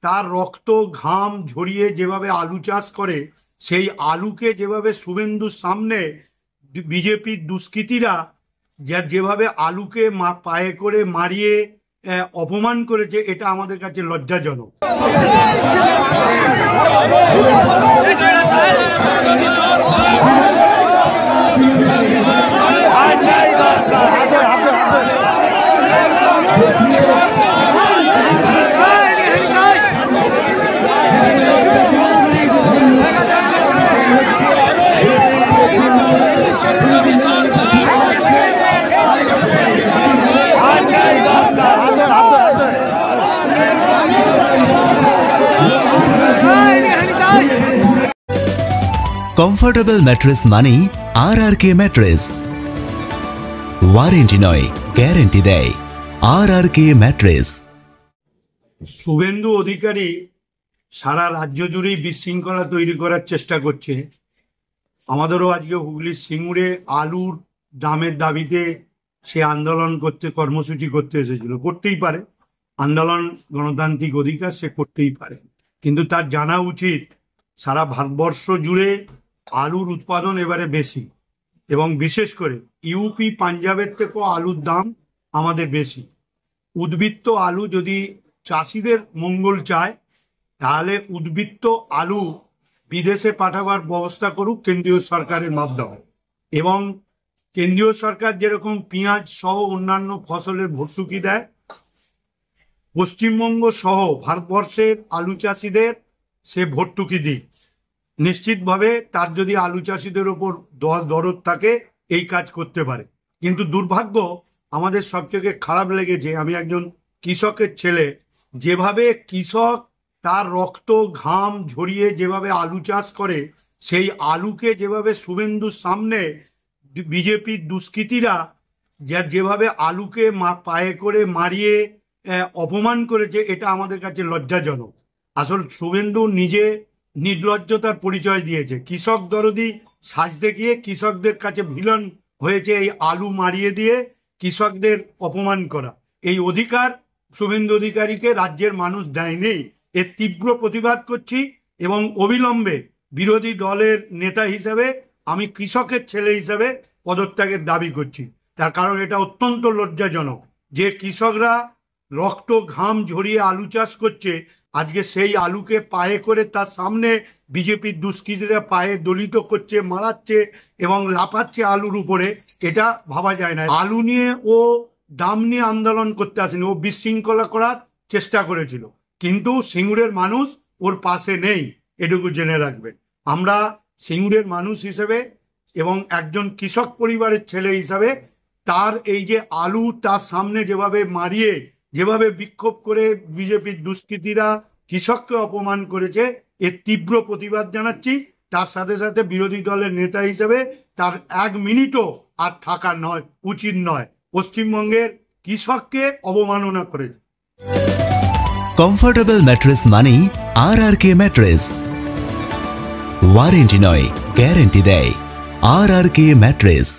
তার রক্ত ঘাম ঝরিয়ে যেভাবে আলু চাষ করে, সেই আলুকে যেভাবে শুভেন্দুর সামনে বিজেপির দুষ্কৃতীরা যেভাবে আলুকে পায়ে করে মারিয়ে অপমান করেছে, এটা আমাদের কাছে লজ্জাজনক। কমফোর্টেবল ম্যাট্রেস মানেই আরআরকে ম্যাট্রেস। ওয়ারেন্টি নয়, গ্যারেন্টি দেয় আরআরকে ম্যাট্রেস। শুভেন্দু অধিকারী সারা রাজ্য জুড়েই বিশৃঙ্খলা তৈরি করার চেষ্টা করছে। আমাদেরও আজকে হুগলির সিঙ্গুরে আলুর দামের দাবিতে সে আন্দোলন করতে, কর্মসূচি করতে এসেছিল। করতেই পারে, আন্দোলন গণতান্ত্রিক অধিকার, সে করতেই পারে। কিন্তু তার জানা উচিত সারা ভারতবর্ষ জুড়ে আলুর উৎপাদন এবারে বেশি, এবং বিশেষ করে ইউপি পাঞ্জাবের থেকেও আলুর দাম আমাদের বেশি। উদ্বৃত্ত আলু যদি চাষিদের মঙ্গল চায়, তাহলে উদ্বৃত্ত আলু বিদেশে পাঠাবার ব্যবস্থা করুক কেন্দ্রীয় সরকারের মাধ্যমে। এবং কেন্দ্রীয় সরকার যেরকম পেঁয়াজ সহ অন্যান্য ফসলের ভর্তুকি দেয়, পশ্চিমবঙ্গ সহ ভারতবর্ষের আলু চাষিদের সে ভর্তুকি দিক। নিশ্চিতভাবে তার যদি আলু চাষিদের ওপর দরদ থাকে, এই কাজ করতে পারে। কিন্তু দুর্ভাগ্য, আমাদের সবথেকে খারাপ লেগেছে, আমি একজন কৃষকের ছেলে, যেভাবে কৃষক তার রক্ত ঘাম ঝরিয়ে যেভাবে আলু চাষ করে, সেই আলুকে যেভাবে শুভেন্দুর সামনে বিজেপির দুষ্কৃতীরা যেভাবে আলুকে পায়ে করে মারিয়ে অপমান করেছে, এটা আমাদের কাছে লজ্জাজনক। আসল শুভেন্দু নিজে নির্লজ্জতার পরিচয় দিয়েছে। কৃষক দরদি সাজতে গিয়ে কৃষকদের কাছে ভিলন হয়েছে এই আলু মারিয়ে দিয়ে কৃষকদের অপমান করা। এই অধিকার শুভেন্দু অধিকারীকে রাজ্যের মানুষ দেয়নি। এর তীব্র প্রতিবাদ করছি, এবং অবিলম্বে বিরোধী দলের নেতা হিসেবে আমি কৃষকের ছেলে হিসেবে পদত্যাগের দাবি করছি। তার কারণ এটা অত্যন্ত লজ্জাজনক যে কৃষকরা রক্ত ঘাম ঝরিয়ে আলু চাষ করছে, আজকে সেই আলুকে পায়ে করে তার সামনে বিজেপির দুষ্কৃতীরা পায়ে দলিত করছে, মারাচ্ছে এবং লাফাচ্ছে আলুর উপরে। এটা ভাবা যায় না। আলু নিয়ে ও দাম নিয়ে আন্দোলন করতে আসেনি, ও বিশৃঙ্খলা করার চেষ্টা করেছিল। কিন্তু সিঙ্গুরের মানুষ ওর পাশে নেই, এটুকু জেনে রাখবেন। আমরা সিঙ্গুরের মানুষ হিসেবে এবং একজন কৃষক পরিবারের ছেলে হিসাবে তার এই যে আলু তার সামনে যেভাবে মারিয়ে, যেভাবে বিক্ষোভ করে বিজেপির দুষ্কৃতীরা কৃষককে অপমান করেছে, এর তীব্র প্রতিবাদ জানাচ্ছি। তার সাথে সাথে বিরোধী দলের নেতা হিসেবে তার এক মিনিটও আর থাকা নয়, উচিত নয়। পশ্চিমবঙ্গের কৃষককে অবমাননা করেছে। কমফোর্টেবল ম্যাট্রেস মানেই আরআরকে ম্যাট্রেস। ওয়ারেন্টি নয়, গ্যারেন্টি দেয় আরআরকে ম্যাট্রেস।